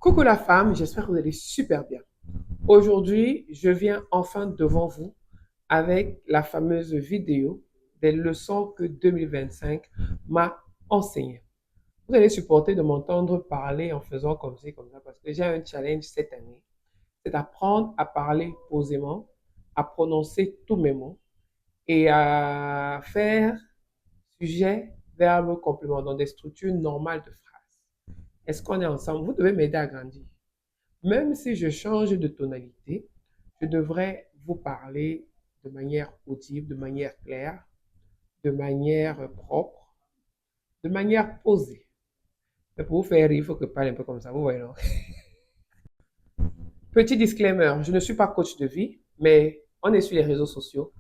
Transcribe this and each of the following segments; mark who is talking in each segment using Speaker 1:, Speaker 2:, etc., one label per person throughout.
Speaker 1: Coucou la femme, j'espère que vous allez super bien. Aujourd'hui, je viens enfin devant vous avec la fameuse vidéo des leçons que 2025 m'a enseignées. Vous allez supporter de m'entendre parler en faisant comme ci, comme ça, parce que j'ai un challenge cette année. C'est d'apprendre à parler posément, à prononcer tous mes mots et à faire sujet, verbe, complément dans des structures normales de phrases. Est-ce qu'on est ensemble? Vous devez m'aider à grandir. Même si je change de tonalité, je devrais vous parler de manière audible, de manière claire, de manière propre, de manière posée. Mais pour vous faire rire, il faut que je parle un peu comme ça, vous voyez, non? Petit disclaimer, je ne suis pas coach de vie, mais on est sur les réseaux sociaux.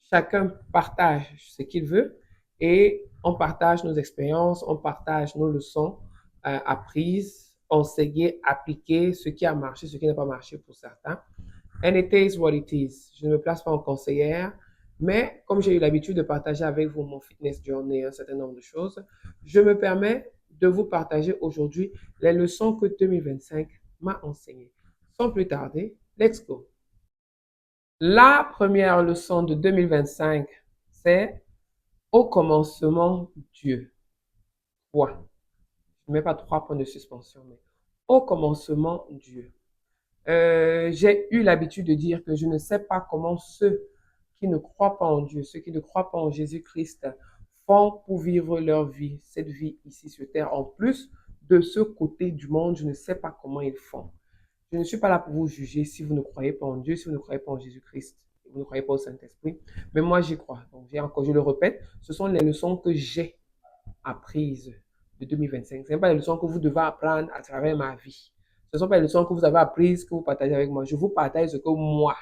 Speaker 1: Chacun partage ce qu'il veut et on partage nos expériences, on partage nos leçons apprises, enseignées, appliquées, ce qui a marché, ce qui n'a pas marché pour certains. And it is what it is. Je ne me place pas en conseillère, mais comme j'ai eu l'habitude de partager avec vous mon fitness journey, un certain nombre de choses, je me permets de vous partager aujourd'hui les leçons que 2025 m'a enseignées. Sans plus tarder, let's go. La première leçon de 2025, c'est au commencement Dieu. Point. Je ne mets pas 3 points de suspension, mais au commencement Dieu. J'ai eu l'habitude de dire que je ne sais pas comment ceux qui ne croient pas en Dieu, ceux qui ne croient pas en Jésus-Christ, font pour vivre leur vie, cette vie ici sur Terre. En plus de ce côté du monde, je ne sais pas comment ils font. Je ne suis pas là pour vous juger si vous ne croyez pas en Dieu, si vous ne croyez pas en Jésus-Christ, vous ne croyez pas au Saint-Esprit. Mais moi, j'y crois. Donc, je le répète, ce sont les leçons que j'ai apprises de 2025. Ce n'est pas les leçons que vous devez apprendre à travers ma vie. Ce ne sont pas les leçons que vous avez apprises, que vous partagez avec moi. Je vous partage ce que moi,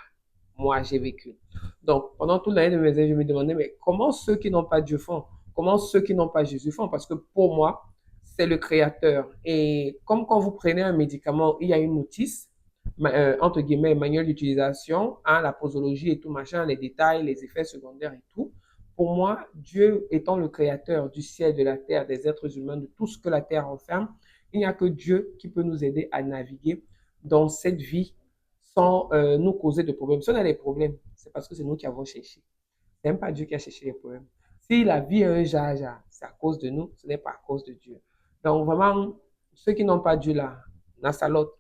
Speaker 1: j'ai vécu. Donc, pendant toute l'année de mes années, je me demandais, mais comment ceux qui n'ont pas Dieu font? Comment ceux qui n'ont pas Jésus font? Parce que pour moi, c'est le Créateur. Et comme quand vous prenez un médicament, il y a une notice, entre guillemets, manuel d'utilisation, hein, la posologie et tout machin, les détails, les effets secondaires et tout. Pour moi, Dieu étant le créateur du ciel, de la terre, des êtres humains, de tout ce que la terre renferme, il n'y a que Dieu qui peut nous aider à naviguer dans cette vie sans nous causer de problèmes. Si on a des problèmes, c'est parce que c'est nous qui avons cherché. Ce n'est pas Dieu qui a cherché les problèmes. Si la vie est un jaja, c'est à cause de nous, ce n'est pas à cause de Dieu. Donc vraiment, ceux qui n'ont pas Dieu là, Nassalotte,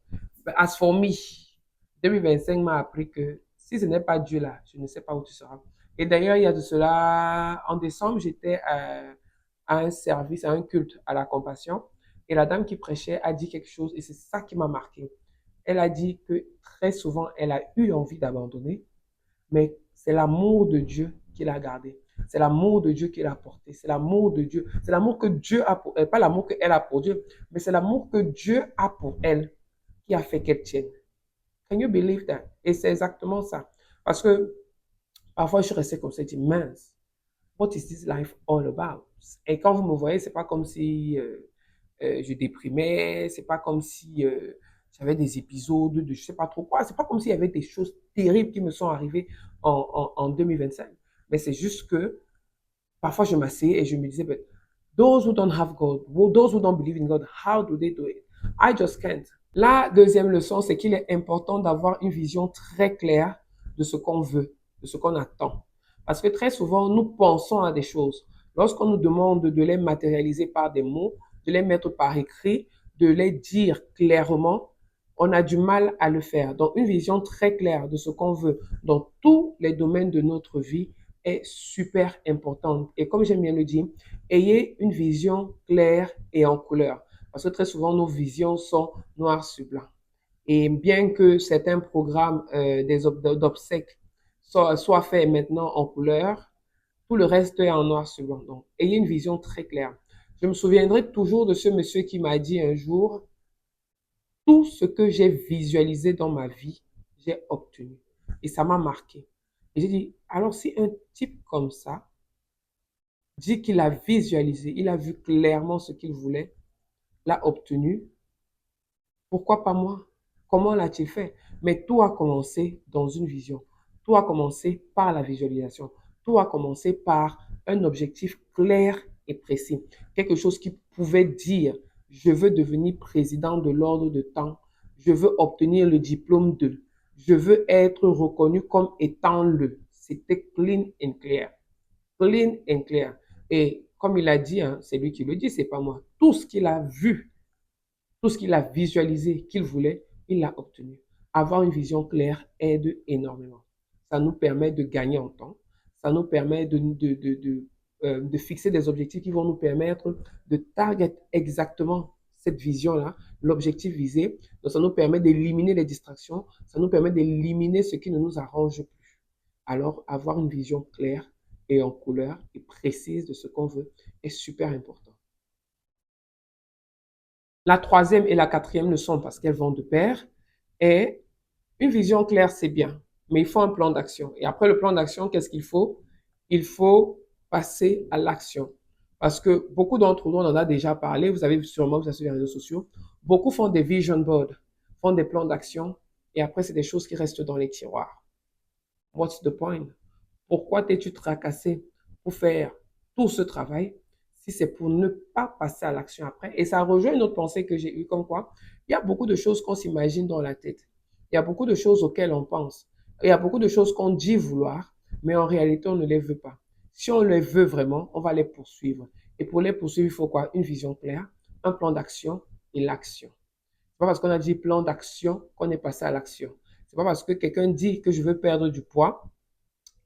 Speaker 1: as for me, 2025 m'a appris que si ce n'est pas Dieu là, je ne sais pas où tu seras. Et d'ailleurs, il y a de cela, en décembre, j'étais à un service, à un culte à la compassion. Et la dame qui prêchait a dit quelque chose, et c'est ça qui m'a marqué. Elle a dit que très souvent, elle a eu envie d'abandonner, mais c'est l'amour de Dieu qui l'a gardé. C'est l'amour de Dieu qui l'a porté. C'est l'amour de Dieu. C'est l'amour que Dieu a pour elle. Pas l'amour qu'elle a pour Dieu, mais c'est l'amour que Dieu a pour elle qui a fait qu'elle tienne. Can you believe that? Et c'est exactement ça. Parce que parfois, je suis restée comme ça, je dis, mince, what is this life all about? Et quand vous me voyez, c'est pas comme si je déprimais, c'est pas comme si j'avais des épisodes de je sais pas trop quoi, c'est pas comme s'il y avait des choses terribles qui me sont arrivées en 2025. Mais c'est juste que parfois je m'asseyais et je me disais, but those who don't have God, those who don't believe in God, how do they do it? I just can't. La deuxième leçon, c'est qu'il est important d'avoir une vision très claire de ce qu'on veut, de ce qu'on attend. Parce que très souvent, nous pensons à des choses. Lorsqu'on nous demande de les matérialiser par des mots, de les mettre par écrit, de les dire clairement, on a du mal à le faire. Donc, une vision très claire de ce qu'on veut dans tous les domaines de notre vie est super importante. Et comme j'aime bien le dire, ayez une vision claire et en couleur. Parce que très souvent, nos visions sont noires sur blanc. Et bien que certains programmes d'obsèques soient faits maintenant en couleur, tout le reste est en noir sur blanc. Donc, ayez une vision très claire. Je me souviendrai toujours de ce monsieur qui m'a dit un jour, tout ce que j'ai visualisé dans ma vie, j'ai obtenu. Et ça m'a marqué. Et j'ai dit, alors si un type comme ça dit qu'il a visualisé, il a vu clairement ce qu'il voulait, l'a obtenu, pourquoi pas moi? Comment l'a-t-il fait? Mais tout a commencé dans une vision. Tout a commencé par la visualisation. Tout a commencé par un objectif clair et précis. Quelque chose qui pouvait dire, je veux devenir président de l'ordre de temps Je veux obtenir le diplôme de. Je veux être reconnu comme étant le. C'était clean and clear. Clean and clear. Et comme il a dit, hein, c'est lui qui le dit, c'est pas moi. Tout ce qu'il a vu, tout ce qu'il a visualisé, qu'il voulait, il l'a obtenu. Avoir une vision claire aide énormément. Ça nous permet de gagner en temps. Ça nous permet de fixer des objectifs qui vont nous permettre de target exactement cette vision-là, l'objectif visé. Donc, ça nous permet d'éliminer les distractions. Ça nous permet d'éliminer ce qui ne nous arrange plus. Alors, avoir une vision claire et en couleur et précise de ce qu'on veut est super important. La troisième et la quatrième leçon, parce qu'elles vont de pair, est une vision claire, c'est bien, mais il faut un plan d'action. Et après le plan d'action, qu'est-ce qu'il faut? Il faut passer à l'action. Parce que beaucoup d'entre nous, on en a déjà parlé, vous avez sûrement vu ça sur les réseaux sociaux, beaucoup font des vision boards, font des plans d'action, et après, c'est des choses qui restent dans les tiroirs. What's the point? Pourquoi t'es-tu tracassé pour faire tout ce travail si c'est pour ne pas passer à l'action après? Et ça rejoint une autre pensée que j'ai eue comme quoi il y a beaucoup de choses qu'on s'imagine dans la tête. Il y a beaucoup de choses auxquelles on pense. Il y a beaucoup de choses qu'on dit vouloir, mais en réalité, on ne les veut pas. Si on les veut vraiment, on va les poursuivre. Et pour les poursuivre, il faut quoi? Une vision claire, un plan d'action et l'action. C'est pas parce qu'on a dit plan d'action qu'on est passé à l'action. C'est pas parce que quelqu'un dit que je veux perdre du poids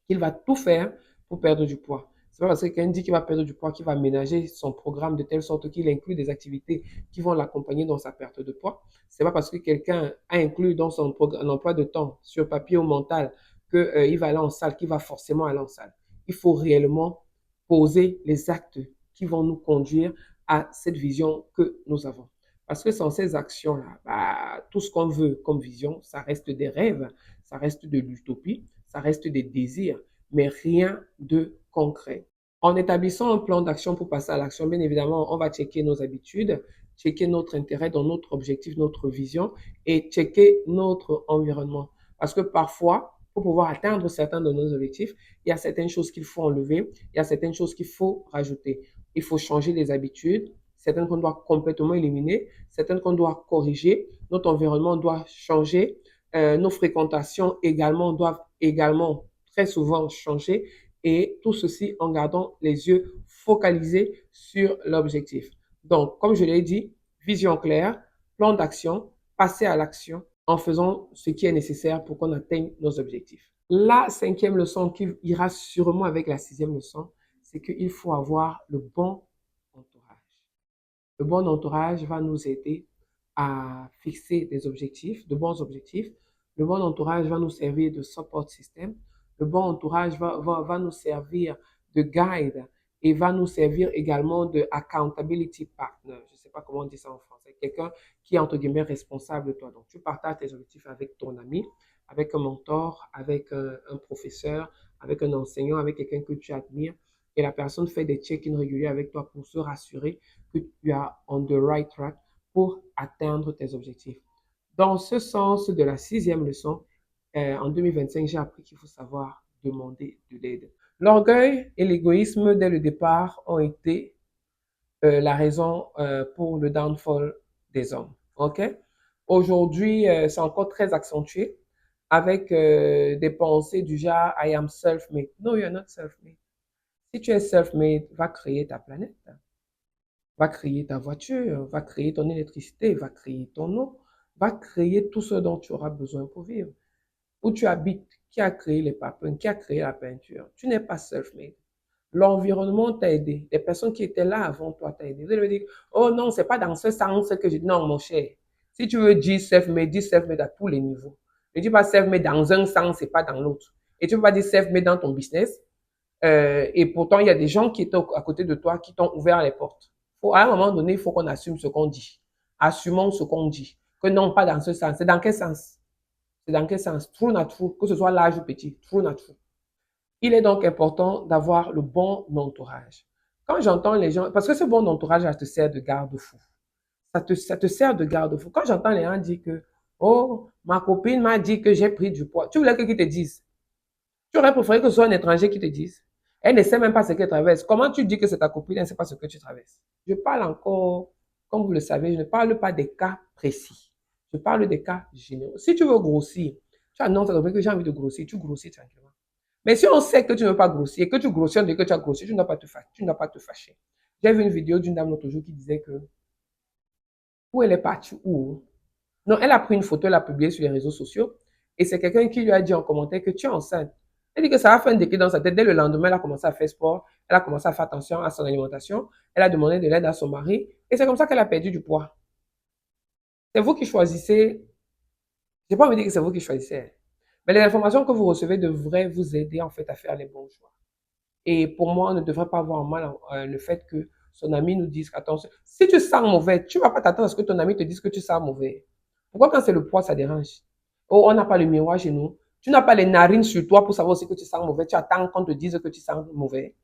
Speaker 1: qu'il va tout faire pour perdre du poids. C'est pas parce que quelqu'un dit qu'il va perdre du poids qu'il va ménager son programme de telle sorte qu'il inclut des activités qui vont l'accompagner dans sa perte de poids. C'est pas parce que quelqu'un a inclus dans son un emploi de temps sur papier ou mental qu'il va aller en salle, qu'il va forcément aller en salle. Il faut réellement poser les actes qui vont nous conduire à cette vision que nous avons. Parce que sans ces actions-là, bah, tout ce qu'on veut comme vision, ça reste des rêves, ça reste de l'utopie, ça reste des désirs, mais rien de concret. En établissant un plan d'action pour passer à l'action, bien évidemment, on va checker nos habitudes, checker notre intérêt dans notre objectif, notre vision et checker notre environnement. Parce que parfois, pour pouvoir atteindre certains de nos objectifs, il y a certaines choses qu'il faut enlever, il y a certaines choses qu'il faut rajouter. Il faut changer les habitudes, certaines qu'on doit complètement éliminer, certaines qu'on doit corriger, notre environnement doit changer, nos fréquentations également doivent également très souvent changer et tout ceci en gardant les yeux focalisés sur l'objectif. Donc, comme je l'ai dit, vision claire, plan d'action, passer à l'action en faisant ce qui est nécessaire pour qu'on atteigne nos objectifs. La cinquième leçon qui ira sûrement avec la sixième leçon, c'est qu'il faut avoir le bon entourage. Le bon entourage va nous aider à fixer des objectifs, de bons objectifs. Le bon entourage va nous servir de support system. Le bon entourage va nous servir de guide et va nous servir également de accountability partner. Je ne sais pas comment on dit ça en français. Quelqu'un qui est entre guillemets responsable de toi. Donc, tu partages tes objectifs avec ton ami, avec un mentor, avec un professeur, avec un enseignant, avec quelqu'un que tu admires. Et la personne fait des check-ins réguliers avec toi pour se rassurer que tu as on the right track pour atteindre tes objectifs. Dans ce sens de la sixième leçon, en 2025, j'ai appris qu'il faut savoir demander de l'aide. L'orgueil et l'égoïsme dès le départ ont été la raison pour le downfall des hommes. Ok? Aujourd'hui, c'est encore très accentué avec des pensées du genre I am self-made. No, you're not self-made. Si tu es self-made, va créer ta planète, va créer ta voiture, va créer ton électricité, va créer ton eau, va créer tout ce dont tu auras besoin pour vivre. Où tu habites, qui a créé les papins, qui a créé la peinture. Tu n'es pas self-made. L'environnement t'a aidé. Les personnes qui étaient là avant toi t'ont aidé. Vous allez me dire, oh non, c'est pas dans ce sens que je dis. Non, mon cher. Si tu veux dire self-made, dis self-made à tous les niveaux. Ne dis pas self-made dans un sens et pas dans l'autre. Et tu ne peux pas dire self-made dans ton business. Et pourtant, il y a des gens qui étaient à côté de toi qui t'ont ouvert les portes. À un moment donné, il faut qu'on assume ce qu'on dit. Assumons ce qu'on dit. Que non, pas dans ce sens. C'est dans quel sens? C'est dans quel sens? True not true. Que ce soit large ou petit. True not true. Il est donc important d'avoir le bon entourage. Quand j'entends les gens, parce que ce bon entourage, ça te sert de garde-fou. Ça te sert de garde-fou. Quand j'entends les gens dire que, oh, ma copine m'a dit que j'ai pris du poids, tu voulais que qui te dise? Tu aurais préféré que ce soit un étranger qui te dise. Elle ne sait même pas ce qu'elle traverse. Comment tu dis que c'est ta copine, elle ne sait pas ce que tu traverses? Je parle encore, comme vous le savez, je ne parle pas des cas précis. Je parle des cas généraux. Si tu veux grossir, tu annonces à ton mec que j'ai envie de grossir, tu grossis tranquillement. Mais si on sait que tu ne veux pas grossir et que tu grossis dès que tu as grossi, tu n'as pas tu n'as pas te fâcher. J'ai vu une vidéo d'une dame l'autre jour qui disait que où elle est partie, où? Non, elle a pris une photo, elle l'a publiée sur les réseaux sociaux et c'est quelqu'un qui lui a dit en commentaire que tu es enceinte. Elle dit que ça a fait un déclic dans sa tête. Dès le lendemain, elle a commencé à faire sport, elle a commencé à faire attention à son alimentation, elle a demandé de l'aide à son mari et c'est comme ça qu'elle a perdu du poids. C'est vous qui choisissez. Je n'ai pas envie de dire que c'est vous qui choisissez. Mais les informations que vous recevez devraient vous aider en fait à faire les bons choix. Et pour moi, on ne devrait pas avoir mal le fait que son ami nous dise attention, si tu sens mauvais, tu ne vas pas t'attendre à ce que ton ami te dise que tu sens mauvais. Pourquoi quand c'est le poids, ça dérange? Oh, on n'a pas le miroir chez nous. Tu n'as pas les narines sur toi pour savoir aussi que tu sens mauvais. Tu attends qu'on te dise que tu sens mauvais.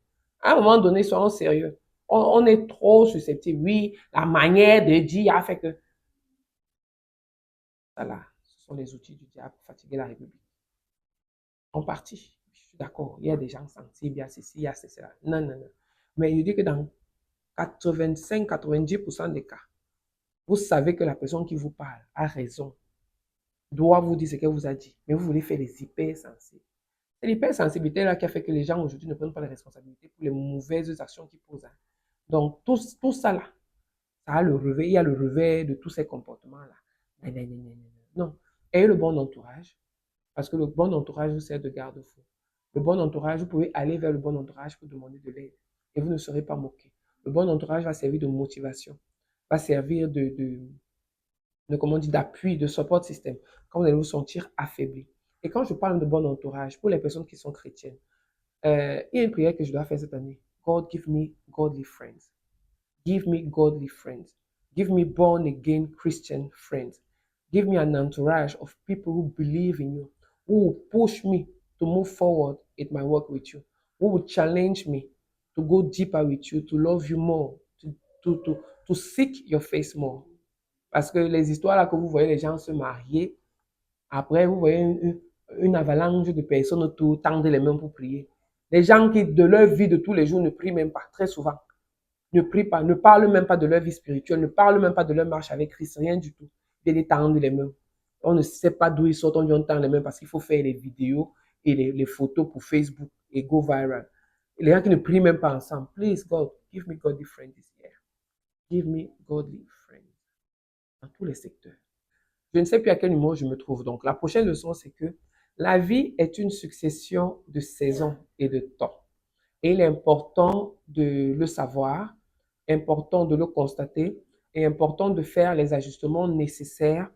Speaker 1: À un moment donné, soyons sérieux. On est trop susceptible. Oui, la manière de dire a fait que. Voilà, ce sont les outils du diable pour fatiguer la République. En partie, je suis d'accord. Il y a des gens sensibles, il y a ceci, il y a cela. Non, non, non. Mais je dis que dans 85-90% des cas, vous savez que la personne qui vous parle a raison, doit vous dire ce qu'elle vous a dit, mais vous voulez faire les hypersensibles. C'est l'hypersensibilité là qui a fait que les gens aujourd'hui ne prennent pas les responsabilités pour les mauvaises actions qu'ils posent. Donc, tout ça là, ça a le revers, il y a le revers de tous ces comportements-là. Non, non, non, non, non. Non. Ayez le bon entourage, parce que le bon entourage vous sert de garde-fou. Le bon entourage, vous pouvez aller vers le bon entourage pour demander de l'aide et vous ne serez pas moqué. Le bon entourage va servir de motivation, va servir de comment on dit, d'appui, de support système, quand vous allez vous sentir affaibli. Et quand je parle de bon entourage, pour les personnes qui sont chrétiennes, il y a une prière que je dois faire cette année. God, give me godly friends. Give me godly friends. Give me born again Christian friends. Give me an entourage of people who believe in you, who will push me to move forward in my work with you, who will challenge me to go deeper with you, to love you more, to, to, to seek your face more. Parce que les histoires là que vous voyez les gens se marier, après vous voyez une avalanche de personnes autour tendre les mains pour prier. Les gens qui de leur vie de tous les jours ne prient même pas, très souvent ne prient pas, ne parlent même pas de leur vie spirituelle, ne parlent même pas de leur marche avec Christ, rien du tout. Ils les tendent les mains. On ne sait pas d'où ils sortent, on dit on tend les mains parce qu'il faut faire les vidéos et les photos pour Facebook et go viral. Et les gens qui ne prient même pas ensemble, please God, give me godly friends this year. Give me godly friends dans tous les secteurs. Je ne sais plus à quel numéro je me trouve. Donc, la prochaine leçon, c'est que la vie est une succession de saisons et de temps. Et il est important de le savoir, important de le constater et important de faire les ajustements nécessaires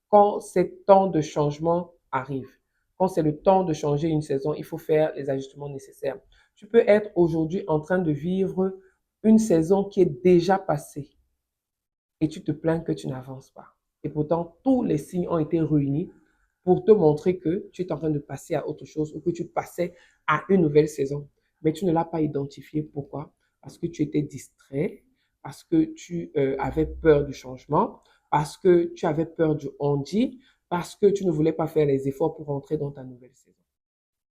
Speaker 1: quand ces temps de changement arrivent. Quand c'est le temps de changer une saison, il faut faire les ajustements nécessaires. Tu peux être aujourd'hui en train de vivre une saison qui est déjà passée et tu te plains que tu n'avances pas. Et pourtant, tous les signes ont été réunis pour te montrer que tu es en train de passer à autre chose ou que tu passais à une nouvelle saison. Mais tu ne l'as pas identifié. Pourquoi? Parce que tu étais distrait, parce que tu avais peur du changement, parce que tu avais peur du on-dit, parce que tu ne voulais pas faire les efforts pour entrer dans ta nouvelle saison.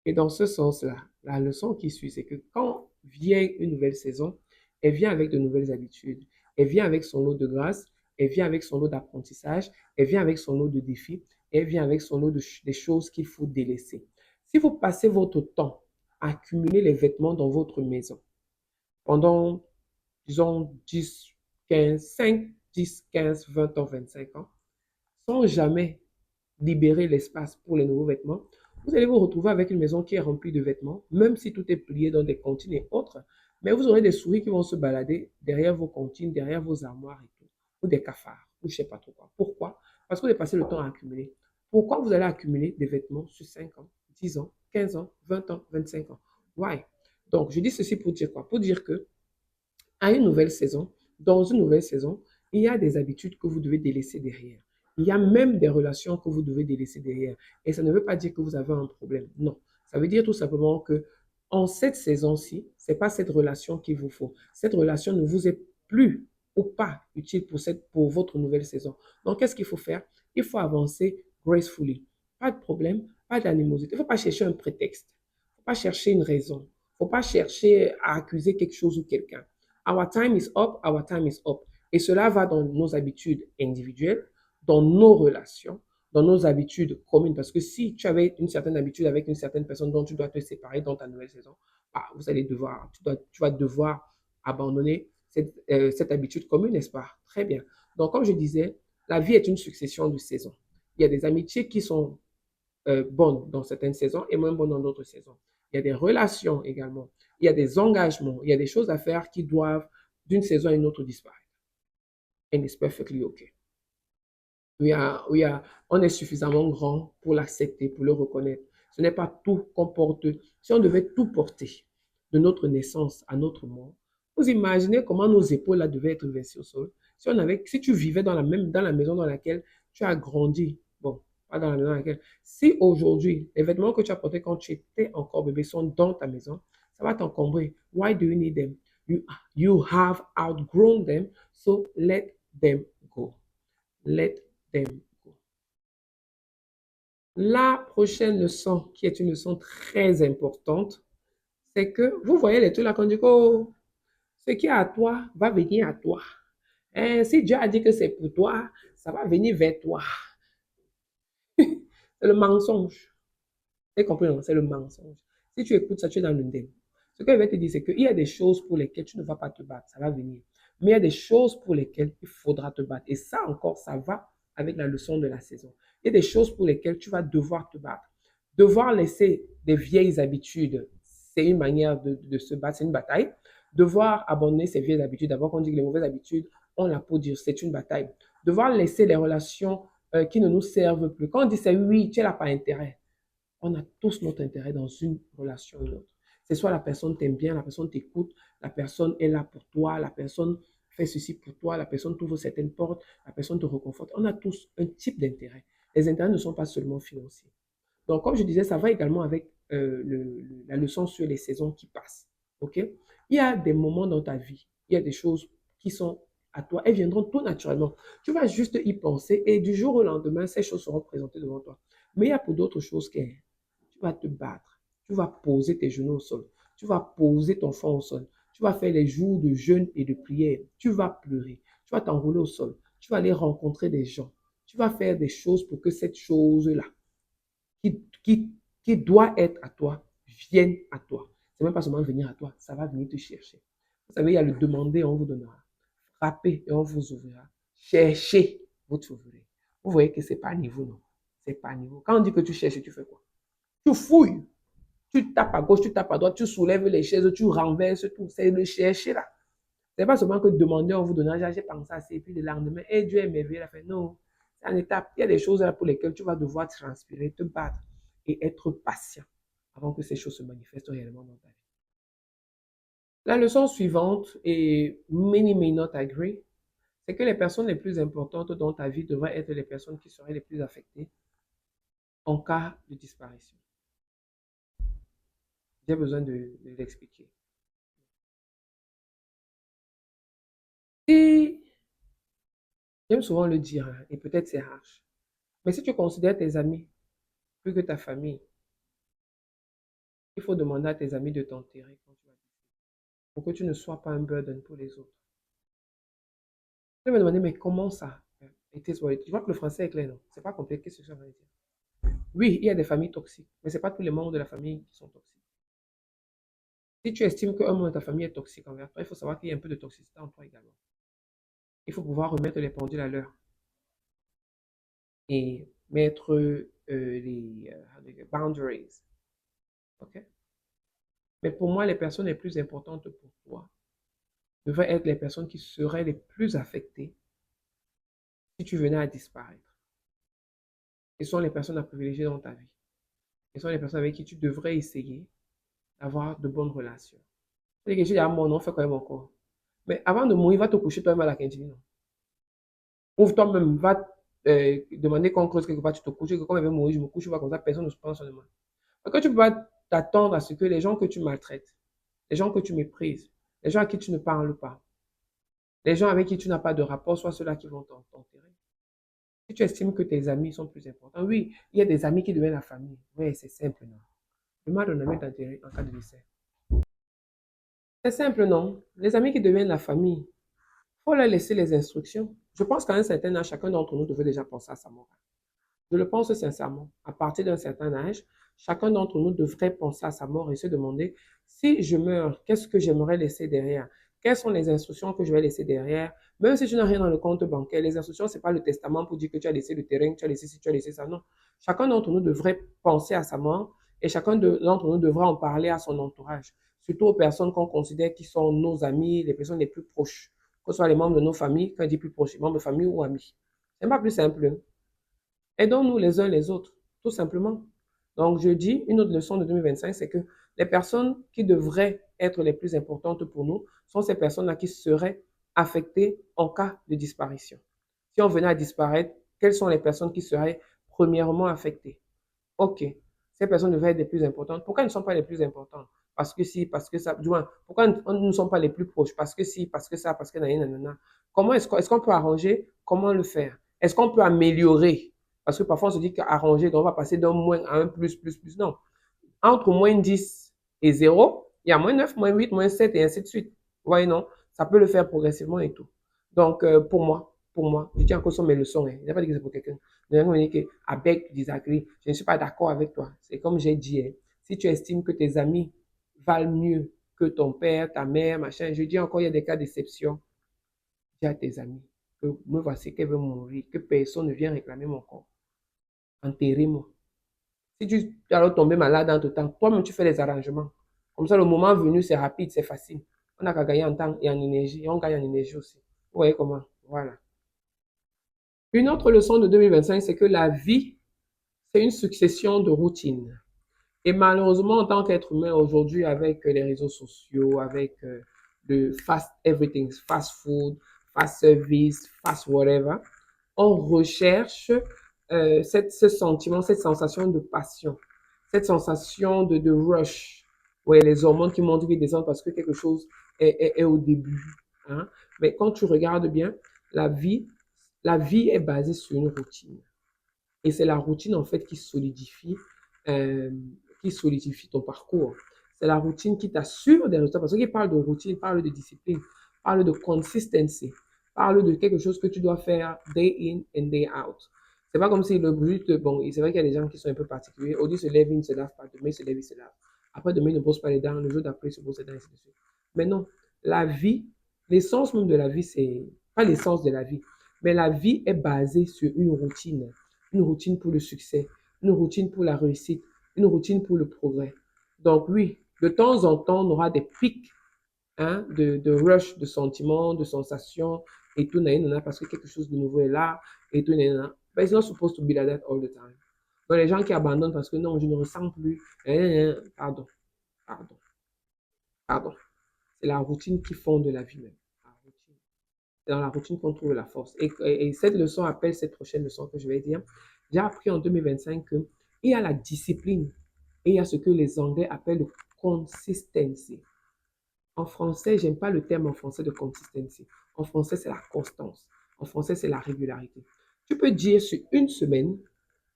Speaker 1: Et dans ce sens-là, la leçon qui suit, c'est que quand vient une nouvelle saison, elle vient avec de nouvelles habitudes. Elle vient avec son lot de grâce, elle vient avec son lot d'apprentissage, elle vient avec son lot de défis, elle vient avec son lot des choses qu'il faut délaisser. Si vous passez votre temps à accumuler les vêtements dans votre maison pendant, disons, 10, 15, 5, 10, 15, 20 ans, 25 ans, sans jamais libérer l'espace pour les nouveaux vêtements, vous allez vous retrouver avec une maison qui est remplie de vêtements, même si tout est plié dans des comptines et autres, mais vous aurez des souris qui vont se balader derrière vos comptines, derrière vos armoires et tout, ou des cafards, ou je ne sais pas trop quoi. Pourquoi? Parce que vous avez passé le temps à accumuler. Pourquoi vous allez accumuler des vêtements sur 5 ans, 10 ans, 15 ans, 20 ans, 25 ans? Why? Donc, je dis ceci pour dire quoi? Pour dire que à une nouvelle saison, dans une nouvelle saison, il y a des habitudes que vous devez délaisser derrière. Il y a même des relations que vous devez délaisser derrière. Et ça ne veut pas dire que vous avez un problème. Non. Ça veut dire tout simplement que en cette saison-ci, ce n'est pas cette relation qu'il vous faut. Cette relation ne vous est plus ou pas utile pour votre nouvelle saison. Donc, qu'est-ce qu'il faut faire? Il faut avancer gracefully. Pas de problème, pas d'animosité. Il ne faut pas chercher un prétexte. Il ne faut pas chercher une raison. Il ne faut pas chercher à accuser quelque chose ou quelqu'un. Our time is up, our time is up. Et cela va dans nos habitudes individuelles, dans nos relations, dans nos habitudes communes. Parce que si tu avais une certaine habitude avec une certaine personne dont tu dois te séparer dans ta nouvelle saison, bah, tu vas devoir abandonner cette habitude commune, n'est-ce pas? Très bien. Donc, comme je disais, la vie est une succession de saisons. Il y a des amitiés qui sont bonnes dans certaines saisons et moins bonnes dans d'autres saisons. Il y a des relations également. Il y a des engagements. Il y a des choses à faire qui doivent d'une saison à une autre disparaître. And it's perfectly okay. On est suffisamment grand pour l'accepter, pour le reconnaître. Ce n'est pas tout qu'on porte. Si on devait tout porter de notre naissance à notre mort, vous imaginez comment nos épaules là devaient être versées au sol. Si tu vivais dans la maison dans laquelle tu as grandi, bon, pas dans la maison dans laquelle, si aujourd'hui, les vêtements que tu as portés quand tu étais encore bébé sont dans ta maison, ça va t'encombrer. Why do you need them? You have outgrown them, so let them go. Let them go. La prochaine leçon, qui est une leçon très importante, c'est que vous voyez les trucs là qu'on dit que oh, ce qui est à toi va venir à toi. Hein, si Dieu a dit que c'est pour toi, ça va venir vers toi. C'est le mensonge. Vous compris, non? C'est le mensonge. Si tu écoutes ça, tu es dans l'undem. Ce que je vais te dire, c'est qu'il y a des choses pour lesquelles tu ne vas pas te battre, ça va venir. Mais il y a des choses pour lesquelles il faudra te battre. Et ça encore, ça va avec la leçon de la saison. Il y a des choses pour lesquelles tu vas devoir te battre. Devoir laisser des vieilles habitudes, c'est une manière de se battre, c'est une bataille. Devoir abandonner ces vieilles habitudes, d'abord on dit que les mauvaises habitudes ont la peau dure, c'est une bataille. Devoir laisser les relations qui ne nous servent plus. Quand on dit c'est oui, tu n'as pas intérêt. On a tous notre intérêt dans une relation ou l'autre. C'est soit la personne t'aime bien, la personne t'écoute, la personne est là pour toi, la personne fait ceci pour toi, la personne t'ouvre certaines portes, la personne te reconforte. On a tous un type d'intérêt. Les intérêts ne sont pas seulement financiers. Donc, comme je disais, ça va également avec la leçon sur les saisons qui passent. OK? Il y a des moments dans ta vie, il y a des choses qui sont à toi, elles viendront tout naturellement. Tu vas juste y penser et du jour au lendemain, ces choses seront présentées devant toi. Mais il y a pour d'autres choses que tu vas te battre, tu vas poser tes genoux au sol, tu vas poser ton front au sol, tu vas faire les jours de jeûne et de prière, tu vas pleurer, tu vas t'enrouler au sol, tu vas aller rencontrer des gens, tu vas faire des choses pour que cette chose-là, qui, qui, qui doit être à toi, vienne à toi. C'est même pas seulement venir à toi, ça va venir te chercher. Vous savez, il y a le demander, on vous donnera. Frappez et on vous ouvrira. Cherchez, vous trouverez. Vous voyez que ce n'est pas à niveau, non. C'est pas à niveau. Quand on dit que tu cherches, tu fais quoi? Tu fouilles. Tu tapes à gauche, tu tapes à droite, tu soulèves les chaises, tu renverses tout. C'est le chercher là. Ce n'est pas seulement que demander, on vous donnera. J'ai pensé à ça, et puis le lendemain, et Dieu est merveilleux. Il a fait non. C'est une étape. Il y a des choses là pour lesquelles tu vas devoir transpirer, te battre et être patient avant que ces choses se manifestent réellement dans ta vie. La leçon suivante, et many may not agree, c'est que les personnes les plus importantes dans ta vie devraient être les personnes qui seraient les plus affectées en cas de disparition. J'ai besoin de l'expliquer. Et j'aime souvent le dire, hein, et peut-être c'est harsh, mais si tu considères tes amis plus que ta famille, il faut demander à tes amis de t'enterrer quand tu vas décéder, pour que tu ne sois pas un burden pour les autres. Je vais me demander, mais comment ça? Tu vois que le français est clair, non? C'est pas compliqué, qu'est-ce que ça veut dire? Oui, il y a des familles toxiques, mais ce n'est pas tous les membres de la famille qui sont toxiques. Si tu estimes qu'un membre de ta famille est toxique envers toi, il faut savoir qu'il y a un peu de toxicité en toi également. Il faut pouvoir remettre les pendules à l'heure et mettre les boundaries. OK? Mais pour moi, les personnes les plus importantes pour toi devraient être les personnes qui seraient les plus affectées si tu venais à disparaître. Ce sont les personnes à privilégier dans ta vie. Ce sont les personnes avec qui tu devrais essayer d'avoir de bonnes relations. C'est que je dis à mon nom, fais quand même encore. Mais avant de mourir, va te coucher toi-même à la cantine. Ouvre toi-même, va demander qu'on creuse quelque part, tu te couches, que quand il va mourir, je me couche, je vois comme ça, personne ne se pense sur moi. Parce que tu peux pas t'attendre à ce que les gens que tu maltraites, les gens que tu méprises, les gens à qui tu ne parles pas, les gens avec qui tu n'as pas de rapport, soient ceux-là qui vont t'enterrer. Si tu estimes que tes amis sont plus importants, oui, il y a des amis qui deviennent la famille. Oui, c'est simple, non? Demande un ami d'enterrer en cas de décès. C'est simple, non? Les amis qui deviennent la famille, faut leur laisser les instructions. Je pense qu'à un certain âge, chacun d'entre nous devait déjà penser à sa mort. Je le pense sincèrement. À partir d'un certain âge, chacun d'entre nous devrait penser à sa mort et se demander, si je meurs, qu'est-ce que j'aimerais laisser derrière? Quelles sont les instructions que je vais laisser derrière? Même si tu n'as rien dans le compte bancaire, les instructions, ce n'est pas le testament pour dire que tu as laissé le terrain, tu as laissé ci, tu as laissé ça. Non. Chacun d'entre nous devrait penser à sa mort et chacun d'entre nous devrait en parler à son entourage, surtout aux personnes qu'on considère qui sont nos amis, les personnes les plus proches, que ce soit les membres de nos familles, quand je dis plus proches, membres de famille ou amis. C'est pas plus simple. Aidons-nous les uns les autres, tout simplement. Donc, je dis, une autre leçon de 2025, c'est que les personnes qui devraient être les plus importantes pour nous sont ces personnes-là qui seraient affectées en cas de disparition. Si on venait à disparaître, quelles sont les personnes qui seraient premièrement affectées? Ok, ces personnes devraient être les plus importantes. Pourquoi elles ne sont pas les plus importantes? Parce que si, parce que ça, du moins, pourquoi nous ne sommes pas les plus proches? Parce que si, parce que ça, parce que nanana. Comment est-ce qu'on peut arranger? Comment le faire? Est-ce qu'on peut améliorer? Parce que parfois on se dit qu'arranger, donc on va passer d'un moins à un plus, plus, plus. Non. Entre moins 10 et 0, il y a moins 9, moins 8, moins 7 et ainsi de suite. Vous voyez, non? Ça peut le faire progressivement et tout. Donc, pour moi, je tiens encore sur mes leçons. Hein. Je n'ai pas dit que c'est pour quelqu'un. Je n'ai dit qu'avec disagree, je ne suis pas d'accord avec toi. C'est comme j'ai dit. Hein. Si tu estimes que tes amis valent mieux que ton père, ta mère, machin, je dis encore, il y a des cas d'exception. Dis à tes amis que me voici qu'elle veut mourir, que personne ne vient réclamer mon corps. Enterrez-moi. Si tu allais tomber malade entre temps, toi-même tu fais les arrangements. Comme ça, le moment venu, c'est rapide, c'est facile. On n'a qu'à gagner en temps et en énergie. Et on gagne en énergie aussi. Vous voyez comment? Voilà. Une autre leçon de 2025, c'est que la vie, c'est une succession de routines. Et malheureusement, en tant qu'être humain aujourd'hui, avec les réseaux sociaux, avec le fast everything, fast food, fast service, fast whatever, on recherche ce sentiment, cette sensation de passion, cette sensation de rush. Ouais, les hormones qui montent et descendent parce que quelque chose est au début. Hein. Mais quand tu regardes bien, la vie, la vie est basée sur une routine. Et c'est la routine, en fait, euh, qui solidifie ton parcours. C'est la routine qui t'assure des résultats. Parce qu'il parle de routine, parle de discipline, parle de consistency, parle de quelque chose que tu dois faire day in and day out. C'est pas comme si le but, bon, c'est vrai qu'il y a des gens qui sont un peu particuliers. Aujourd'hui, se lève, il ne se lave pas. Demain, il se lève, il se lave. Après, demain, il ne brosse pas les dents. Le jour d'après, il se brosse les dents, et ainsi de suite. Mais non, la vie, l'essence même de la vie, c'est pas l'essence de la vie, mais la vie est basée sur une routine pour le succès, une routine pour la réussite, une routine pour le progrès. Donc oui, de temps en temps, on aura des pics hein, de rush, de sentiments, de sensations, et tout, parce que quelque chose de nouveau est là, et tout, but it's not supposed to be like that all the time. Donc les gens qui abandonnent parce que non, je ne ressens plus, pardon, pardon, pardon. C'est la routine qui fonde la vie même. C'est dans la routine qu'on trouve la force. Et cette leçon appelle cette prochaine leçon que je vais dire. J'ai appris en 2025 qu'il y a la discipline et il y a ce que les Anglais appellent le consistency. En français, j'aime pas le terme en français de consistency. En français, c'est la constance. En français, c'est la régularité. Tu peux dire sur une semaine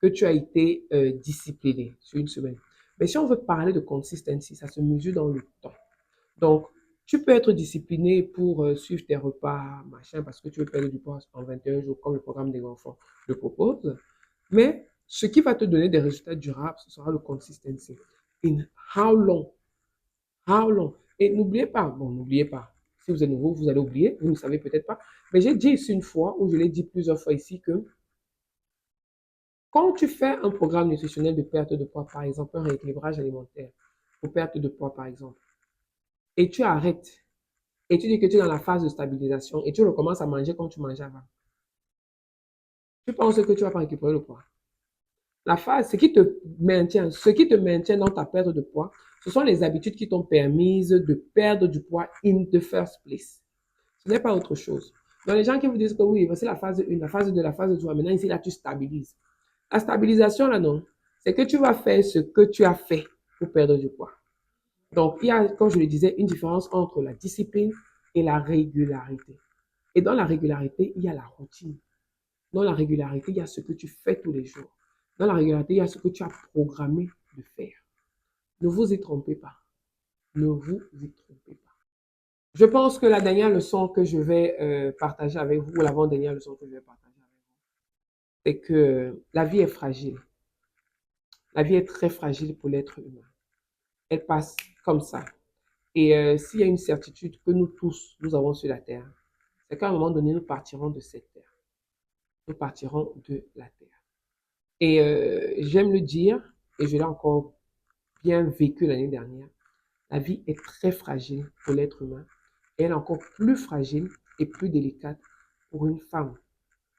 Speaker 1: que tu as été discipliné, sur une semaine. Mais si on veut parler de consistency, ça se mesure dans le temps. Donc, tu peux être discipliné pour suivre tes repas, machin, parce que tu veux perdre du poids en 21 jours, comme le programme des enfants le propose. Mais ce qui va te donner des résultats durables, ce sera le consistency. In how long? How long? Et n'oubliez pas, bon, n'oubliez pas. Si vous êtes nouveau, vous allez oublier, vous ne savez peut-être pas. Mais j'ai dit ici une fois, ou je l'ai dit plusieurs fois ici, que quand tu fais un programme nutritionnel de perte de poids, par exemple, un rééquilibrage alimentaire pour perte de poids, par exemple, et tu arrêtes et tu dis que tu es dans la phase de stabilisation et tu recommences à manger comme tu mangeais avant, tu penses que tu vas pas récupérer le poids. La phase, ce qui te maintient dans ta perte de poids, ce sont les habitudes qui t'ont permis de perdre du poids in the first place. Ce n'est pas autre chose. Donc, les gens qui vous disent que oui, c'est la phase 1, la phase 2, la phase 3, maintenant ici, là, tu stabilises. La stabilisation, là, non. C'est que tu vas faire ce que tu as fait pour perdre du poids. Donc, il y a, comme je le disais, une différence entre la discipline et la régularité. Et dans la régularité, il y a la routine. Dans la régularité, il y a ce que tu fais tous les jours. Dans la régularité, il y a ce que tu as programmé de faire. Ne vous y trompez pas. Ne vous y trompez pas. Je pense que la dernière leçon que je vais partager avec vous, ou l'avant-dernière leçon que je vais partager avec vous, c'est que la vie est fragile. La vie est très fragile pour l'être humain. Elle passe comme ça. Et s'il y a une certitude que nous tous, nous avons sur la terre, c'est qu'à un moment donné, nous partirons de cette terre. Nous partirons de la terre. Et j'aime le dire, et je l'ai encore bien vécu l'année dernière, la vie est très fragile pour l'être humain. Et elle est encore plus fragile et plus délicate pour une femme.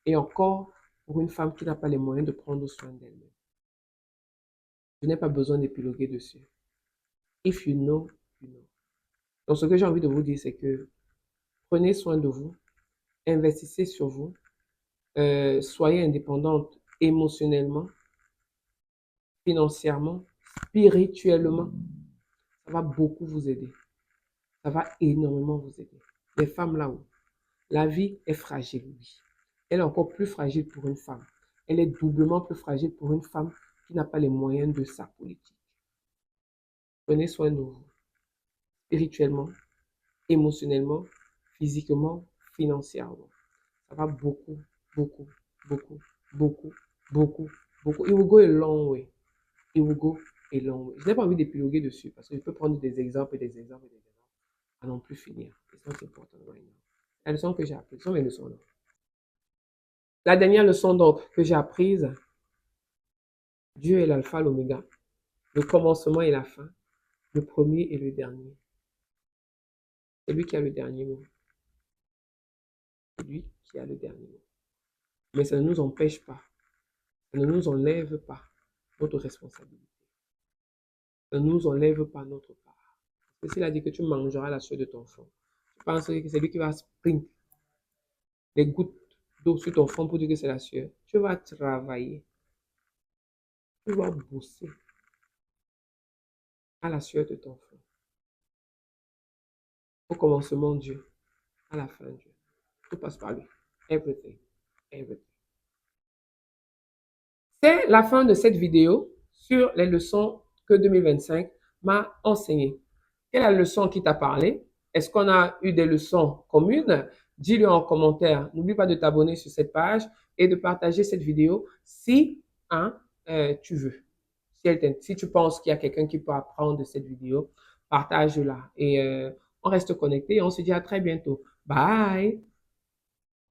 Speaker 1: Et encore pour une femme qui n'a pas les moyens de prendre soin d'elle-même. Je n'ai pas besoin d'épiloguer dessus. If you know, you know. Donc, ce que j'ai envie de vous dire, c'est que prenez soin de vous, investissez sur vous, soyez indépendante émotionnellement, financièrement, spirituellement. Ça va beaucoup vous aider. Ça va énormément vous aider. Les femmes là-haut, la vie est fragile, oui. Elle est encore plus fragile pour une femme. Elle est doublement plus fragile pour une femme qui n'a pas les moyens de sa politique. Prenez soin de vous, spirituellement, émotionnellement, physiquement, financièrement. Ça va beaucoup, beaucoup, beaucoup, beaucoup, beaucoup, beaucoup. It will go a long way. It will go a long way. Je n'ai pas envie d'épiloguer dessus parce que je peux prendre des exemples et des exemples et des exemples à non plus finir. C'est ça qui est important right now. La leçon que j'ai apprise, ce sont mes leçons là. La dernière leçon donc que j'ai apprise, Dieu est l'alpha, l'oméga, le commencement et la fin, le premier et le dernier. C'est lui qui a le dernier mot. C'est lui qui a le dernier mot. Mais ça ne nous empêche pas, ça ne nous enlève pas notre responsabilité. Ça ne nous enlève pas notre part. Parce que s'il a dit que tu mangeras la sueur de ton front, tu penses que c'est lui qui va sprint les gouttes d'eau sur ton front pour dire que c'est la sueur. Tu vas travailler, tu vas bosser à la sueur de ton front. Au commencement, Dieu. À la fin, Dieu. Tout passe par lui. Everything. Everything. C'est la fin de cette vidéo sur les leçons que 2025 m'a enseignées. Quelle est la leçon qui t'a parlé? Est-ce qu'on a eu des leçons communes? Dis-le en commentaire. N'oublie pas de t'abonner sur cette page et de partager cette vidéo si hein, tu veux. Si tu penses qu'il y a quelqu'un qui peut apprendre de cette vidéo, partage-la. Et on reste connecté et on se dit à très bientôt. Bye!